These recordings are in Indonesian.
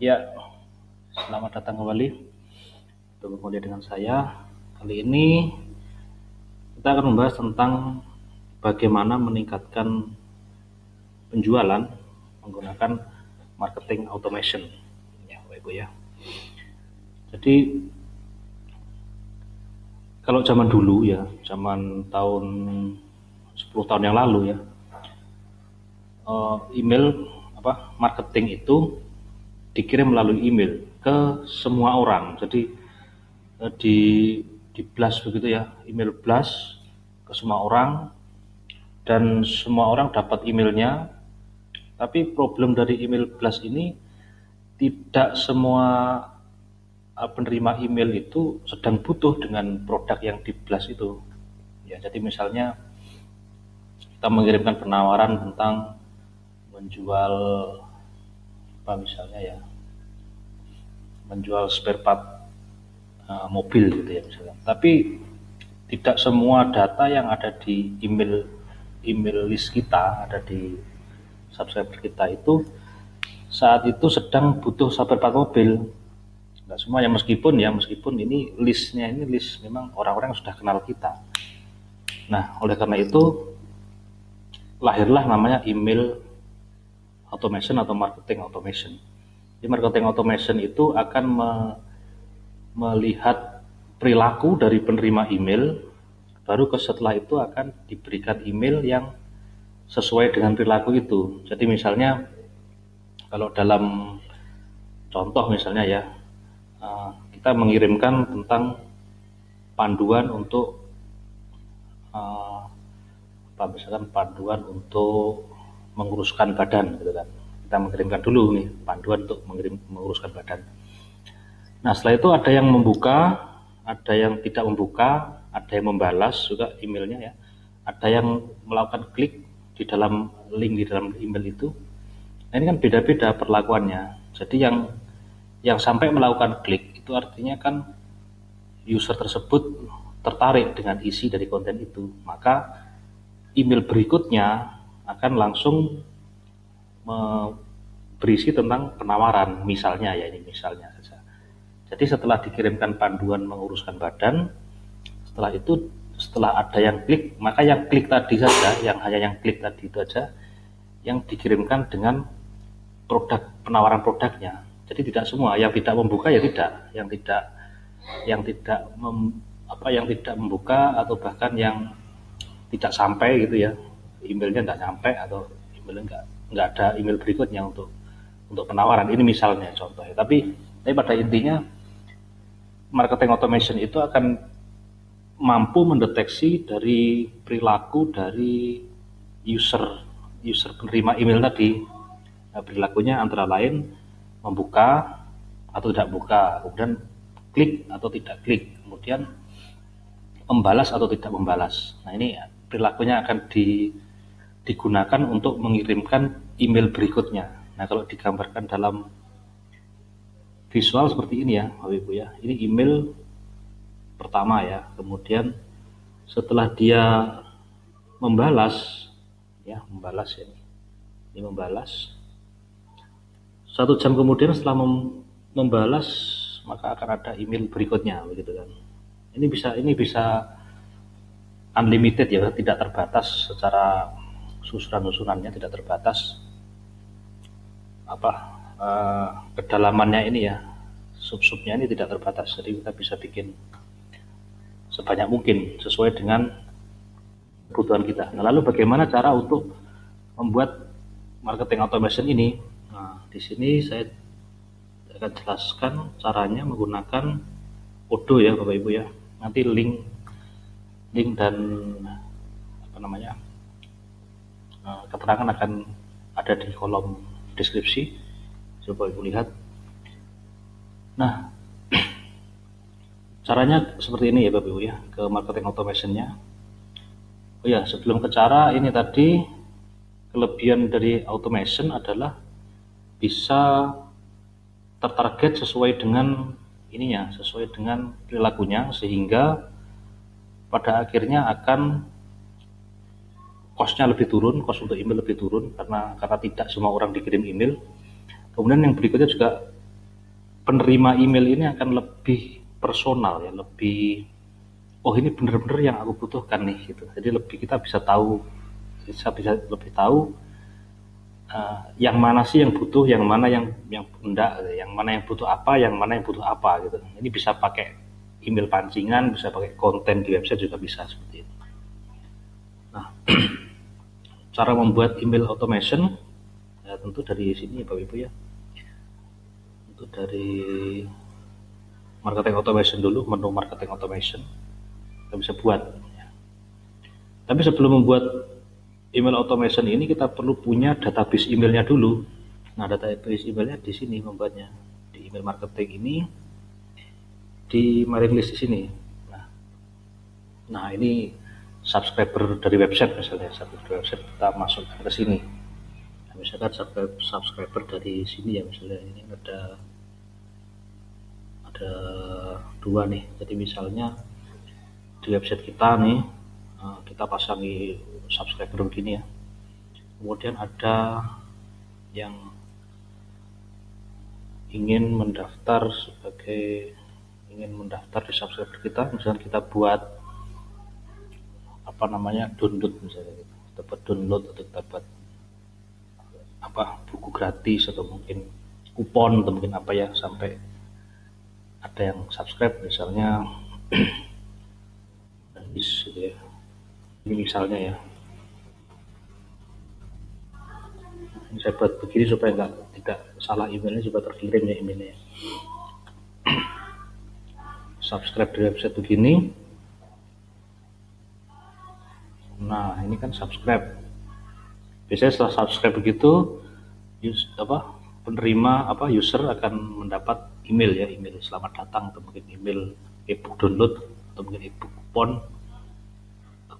Ya, selamat datang kembali. Bertemu kembali dengan saya. Kali ini kita akan membahas tentang bagaimana meningkatkan penjualan menggunakan marketing automation. Ya, Bapak Ibu ya. Jadi kalau zaman dulu ya, zaman tahun 10 tahun yang lalu ya, email marketing itu dikirim melalui email ke semua orang. Jadi di blast begitu ya, email blast ke semua orang dan semua orang dapat emailnya. Tapi problem dari email blast ini, tidak semua penerima email itu sedang butuh dengan produk yang di blast itu. Ya, jadi misalnya kita mengirimkan penawaran tentang menjual misalnya ya, menjual spare part mobil gitu ya misalnya. Tapi tidak semua data yang ada di email list kita, ada di subscriber kita itu saat itu sedang butuh spare part mobil. Nggak semua ya, meskipun ini listnya, ini list memang orang-orang yang sudah kenal kita. Nah, oleh karena itu lahirlah namanya email automation atau marketing automation. Di marketing automation itu akan melihat perilaku dari penerima email, baru setelah itu akan diberikan email yang sesuai dengan perilaku itu. Jadi misalnya kalau dalam contoh misalnya ya, kita mengirimkan tentang panduan untuk misalkan panduan untuk menguruskan badan gitu kan. Kita mengirimkan dulu nih panduan untuk menguruskan badan. Nah, setelah itu ada yang membuka, ada yang tidak membuka, ada yang membalas juga emailnya ya. Ada yang melakukan klik di dalam link di dalam email itu. Nah, ini kan beda-beda perlakuannya. Jadi yang sampai melakukan klik itu artinya kan user tersebut tertarik dengan isi dari konten itu. Maka email berikutnya akan langsung berisi tentang penawaran, misalnya ya, ini misalnya saja. Jadi setelah dikirimkan panduan menguruskan badan, setelah ada yang klik, maka yang klik tadi saja, hanya yang klik tadi itu aja yang dikirimkan dengan penawaran produknya. Jadi tidak semua, yang tidak membuka ya tidak, yang tidak membuka atau bahkan yang tidak sampai gitu ya, emailnya nggak sampai atau emailnya nggak ada email berikutnya untuk penawaran. Ini misalnya contohnya. Tapi pada intinya marketing automation itu akan mampu mendeteksi dari perilaku dari user penerima email tadi. Nah, perilakunya antara lain membuka atau tidak buka, kemudian klik atau tidak klik, kemudian membalas atau tidak membalas. Nah, ini perilakunya akan digunakan untuk mengirimkan email berikutnya. Nah, kalau digambarkan dalam visual seperti ini ya Bapak Ibu ya, ini email pertama ya, kemudian setelah dia membalas ya, ini membalas, 1 jam kemudian setelah membalas maka akan ada email berikutnya begitu kan. Ini bisa unlimited ya, tidak terbatas secara susunan-susunannya, tidak terbatas kedalamannya ini ya, sub-subnya ini tidak terbatas. Jadi kita bisa bikin sebanyak mungkin sesuai dengan kebutuhan kita. Nah, lalu bagaimana cara untuk membuat marketing automation ini? Nah, di sini saya akan jelaskan caranya menggunakan Odoo ya Bapak Ibu ya. Nanti link dan keterangan akan ada di kolom deskripsi. Coba Ibu lihat. Nah, caranya seperti ini ya Bapak Ibu ya, ke marketing automationnya. Oh ya, sebelum ke cara ini tadi, kelebihan dari automation adalah bisa tertarget sesuai dengan ininya, sesuai dengan perilakunya, sehingga pada akhirnya akan cost-nya lebih turun, untuk email lebih turun karena tidak semua orang dikirim email. Kemudian yang berikutnya juga penerima email ini akan lebih personal ya, lebih oh ini bener-bener yang aku butuhkan nih gitu. Jadi lebih kita bisa tahu, bisa lebih tahu yang mana sih yang butuh, yang mana yang enggak, yang mana yang butuh apa, yang mana yang butuh apa gitu. Ini bisa pakai email pancingan, bisa pakai konten di website juga bisa seperti itu. Nah, cara membuat email automation ya tentu dari sini Bapak Ibu ya. Tentu dari marketing automation dulu, menu marketing automation kita bisa buat. Tapi sebelum membuat email automation ini kita perlu punya database emailnya dulu. Nah, database emailnya di sini membuatnya di email marketing ini, di mailing list di sini. Nah ini subscriber dari website misalnya, subscriber dari website kita masukkan ke sini. Nah, misalkan subscriber dari sini ya, misalnya ini ada dua nih. Jadi misalnya di website kita nih kita pasangi subscriber begini ya. Kemudian ada yang ingin mendaftar di subscriber kita, misalnya kita buat download misalnya gitu. Kita buat download atau kita buat buku gratis atau mungkin kupon atau mungkin apa ya, sampai ada yang subscribe misalnya gitu ya. Ini misalnya ya, ini saya buat begini supaya tidak salah emailnya, supaya terkirim ya emailnya. Subscribe di website begini. Nah ini kan subscribe. Biasanya setelah subscribe begitu user akan mendapat email ya, email selamat datang atau mungkin email ebook download atau mungkin ebook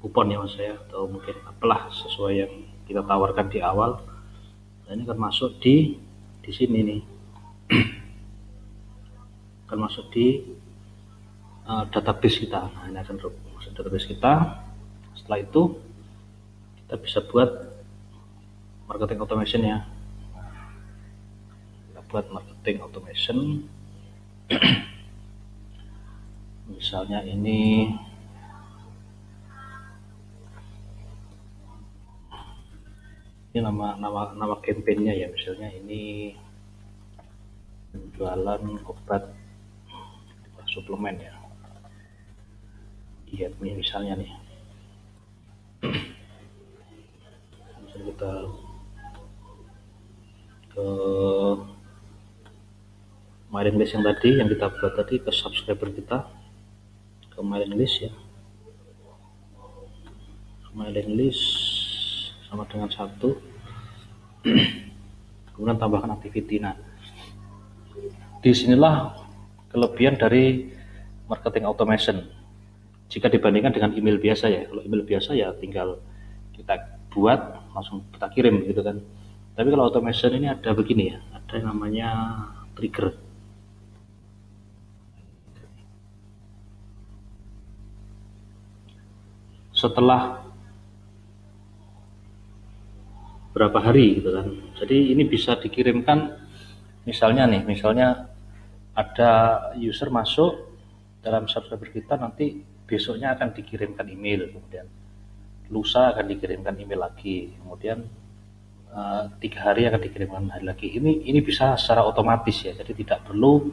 kupon ya mas saya, atau mungkin apalah sesuai yang kita tawarkan di awal. Nah, ini akan masuk di sini nih, akan masuk di database kita. Nah ini akan masuk database kita. Setelah itu kita bisa buat marketing automation ya. Kita buat marketing automation. Misalnya ini nama campaignnya ya, misalnya ini jualan obat suplemen ya, diet misalnya nih. Misalnya kita ke mailing list yang tadi, yang kita buat tadi, ke subscriber kita, ke mailing list ya, mailing list sama dengan 1, kemudian tambahkan activity. Nah disinilah kelebihan dari marketing automation jika dibandingkan dengan email biasa ya. Kalau email biasa ya tinggal kita buat langsung kita kirim gitu kan. Tapi kalau automation ini ada begini ya, ada yang namanya trigger. Setelah berapa hari gitu kan, jadi ini bisa dikirimkan. Misalnya ada user masuk dalam subscriber kita, nanti besoknya akan dikirimkan email, kemudian lusa akan dikirimkan email lagi, kemudian 3 hari akan dikirimkan hari lagi. Ini bisa secara otomatis ya, jadi tidak perlu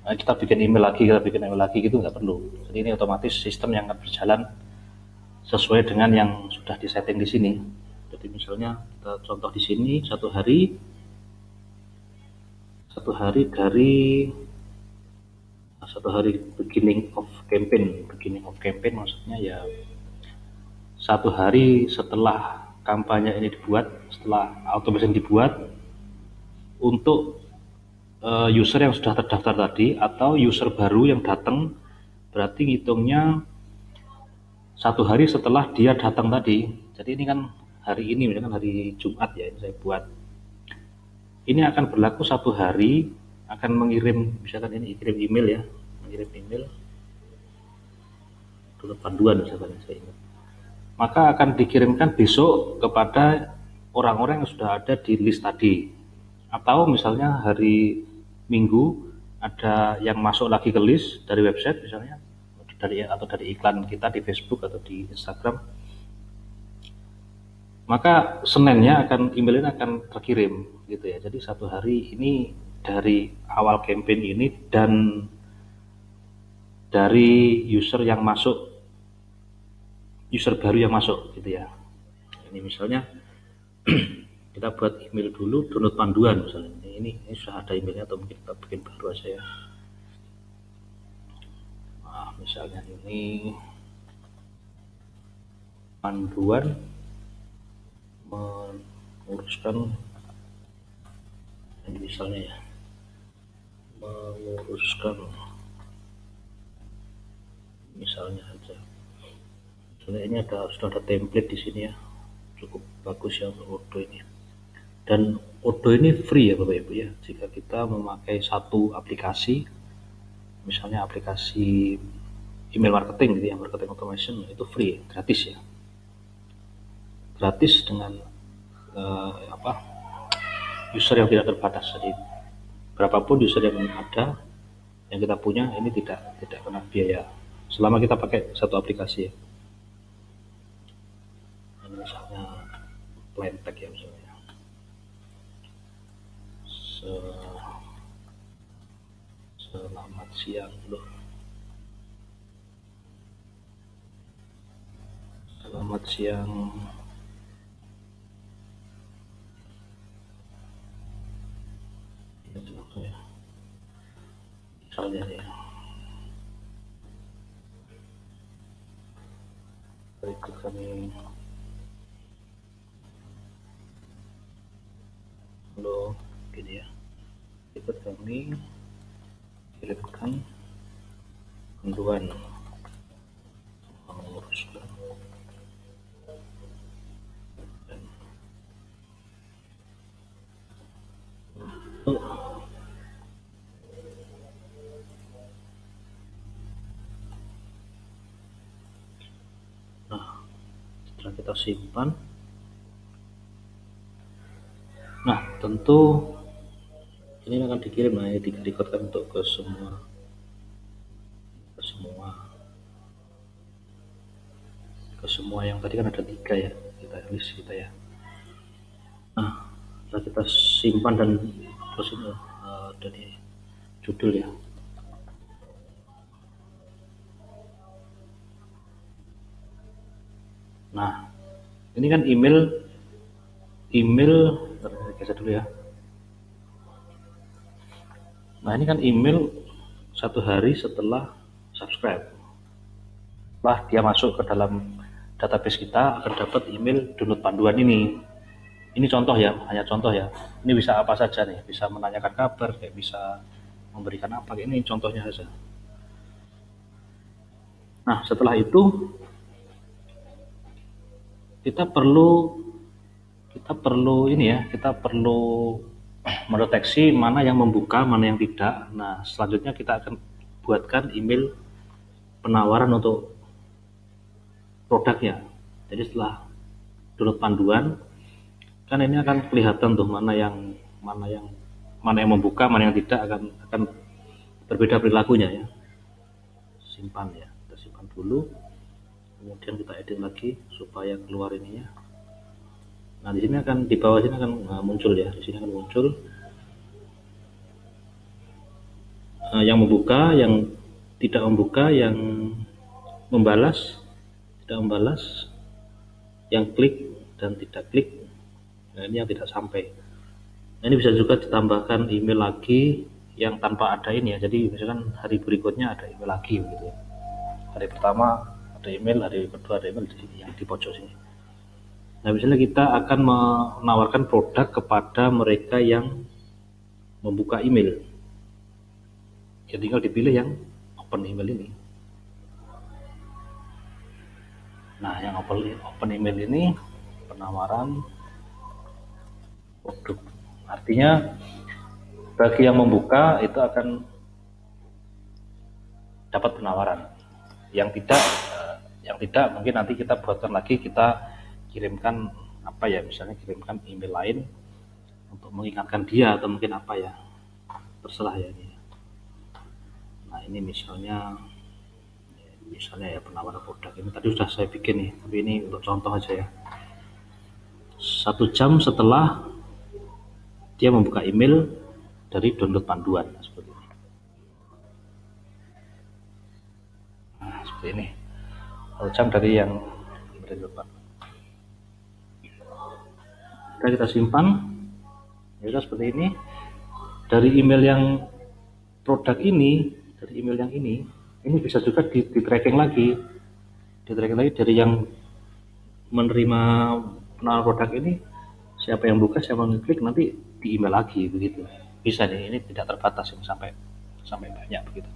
kita bikin email lagi gitu, nggak perlu. Jadi ini otomatis sistem yang akan berjalan sesuai dengan yang sudah disetting di sini. Jadi misalnya kita contoh di sini, satu hari beginning of campaign maksudnya ya 1 hari setelah kampanye ini dibuat, setelah automation dibuat, untuk user yang sudah terdaftar tadi atau user baru yang datang, berarti ngitungnya 1 hari setelah dia datang tadi. Jadi ini kan hari ini, misalkan hari Jumat ya, ini saya buat. Ini akan berlaku 1 hari, akan mengirim, misalkan ini kirim email ya, mengirim email dulu panduan misalkan saya ingat. Maka akan dikirimkan besok kepada orang-orang yang sudah ada di list tadi. Atau misalnya hari minggu ada yang masuk lagi ke list dari website misalnya, atau dari iklan kita di Facebook atau di Instagram, maka Seninnya email ini akan terkirim gitu ya. Jadi satu hari ini dari awal campaign ini dan dari user baru yang masuk gitu ya. Ini misalnya kita buat email dulu, download panduan misalnya. Ini sudah ada emailnya atau mungkin kita bikin baru aja ya. Nah, misalnya ini panduan menguruskan, ini misalnya ya, menguruskan misalnya saja. Misalnya ini sudah ada template di sini ya, cukup bagus ya untuk Odoo ini. Dan Odoo ini free ya Bapak Ibu ya. Jika kita memakai satu aplikasi, misalnya aplikasi email marketing gitu ya, marketing automation, itu free, gratis ya. Gratis dengan user yang tidak terbatas. Jadi berapapun user yang ada, yang kita punya, ini tidak kena biaya selama kita pakai satu aplikasi ya. Ini misalnya plan tag ya misalnya. Selamat siang loh. Selamat siang. Misalnya ya. Berikut kami. Halo, gini ya. Berikut kami kirimkan panduan menguruskan Nah, setelah kita simpan, nah tentu ini akan dikirim, nah ini dikodkan untuk ke semua yang tadi kan ada 3 ya, kita list kita ya. Nah, setelah kita simpan dan terus ini dari judul ya. Nah, ini kan email geser dulu ya. Nah, ini kan email 1 hari setelah subscribe. Setelah dia masuk ke dalam database kita akan dapat email download panduan ini. Ini contoh ya, hanya contoh ya. Ini bisa apa saja nih, bisa menanyakan kabar, kayak bisa memberikan apa, kayak ini contohnya saja. Nah, setelah itu kita perlu mendeteksi mana yang membuka, mana yang tidak. Nah, selanjutnya kita akan buatkan email penawaran untuk produknya. Jadi setelah download panduan, kan ini akan kelihatan tuh mana yang membuka, mana yang tidak, akan berbeda perilakunya ya. Simpan ya, kita simpan dulu. Kemudian kita edit lagi supaya keluar ininya. Nah, di sini di bawah sini akan muncul ya. Di sini akan muncul yang membuka, yang tidak membuka, yang membalas, tidak membalas, yang klik dan tidak klik. Nah, ini yang tidak sampai. Nah, ini bisa juga ditambahkan email lagi yang tanpa ada ini ya. Jadi misalkan hari berikutnya ada email lagi gitu ya. Hari pertama ada email, hari kedua ada email di sini yang di pojok sini. Nah, misalnya kita akan menawarkan produk kepada mereka yang membuka email. Ya tinggal dipilih yang open email ini. Nah, yang open email ini penawaran produk. Artinya bagi yang membuka itu akan dapat penawaran. Yang tidak mungkin nanti kita buatkan lagi, kita kirimkan misalnya kirimkan email lain untuk mengingatkan dia atau mungkin apa ya. terserah ya ini. Nah ini misalnya ya penawaran produk ini tadi sudah saya bikin nih, tapi ini untuk contoh aja ya. 1 jam setelah dia membuka email dari download panduan seperti ini. Nah, seperti ini. 1 jam dari yang download panduan. Kita simpan, ya seperti ini. Dari email yang produk ini, dari email yang ini bisa juga di tracking lagi, dari yang menerima penawaran produk ini, siapa yang buka, siapa yang klik, nanti di email lagi begitu. Bisa nih, ini tidak terbatas ini sampai banyak begitu.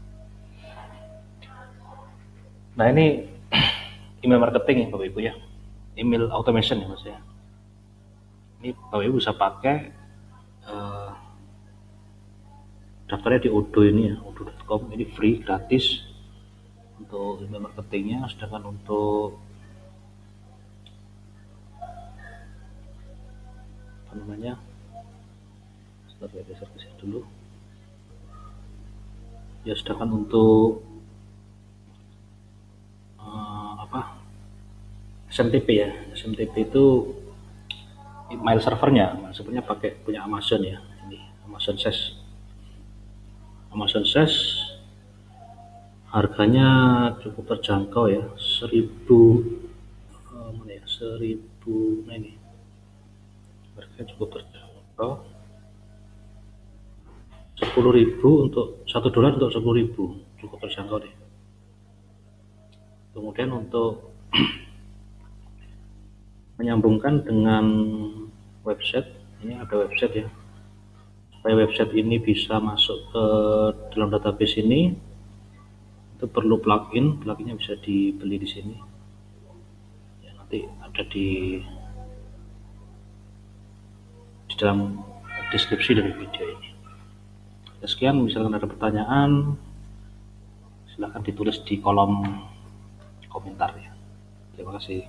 Nah ini email marketing ya Bapak Ibu ya, email automation ya maksudnya. Ini Bapak Ibu bisa pakai daftarnya di Odoo ini ya, odoo.com, ini free gratis untuk email marketingnya. Sedangkan untuk apa namanya, sebentar saya geser ke sini dulu ya. Sedangkan untuk SMTP ya, SMTP itu email servernya pakai punya Amazon ya, ini Amazon SES harganya cukup terjangkau ya, 1000 nah ini harganya cukup terjangkau, 10.000 untuk $1 untuk 10.000, cukup terjangkau deh. Kemudian untuk menyambungkan dengan website, ini ada website ya, supaya website ini bisa masuk ke dalam database ini, itu perlu pluginnya bisa dibeli di sini ya, nanti ada di dalam deskripsi dari video ini. Sekian, misalkan ada pertanyaan silahkan ditulis di kolom komentar ya. Terima kasih.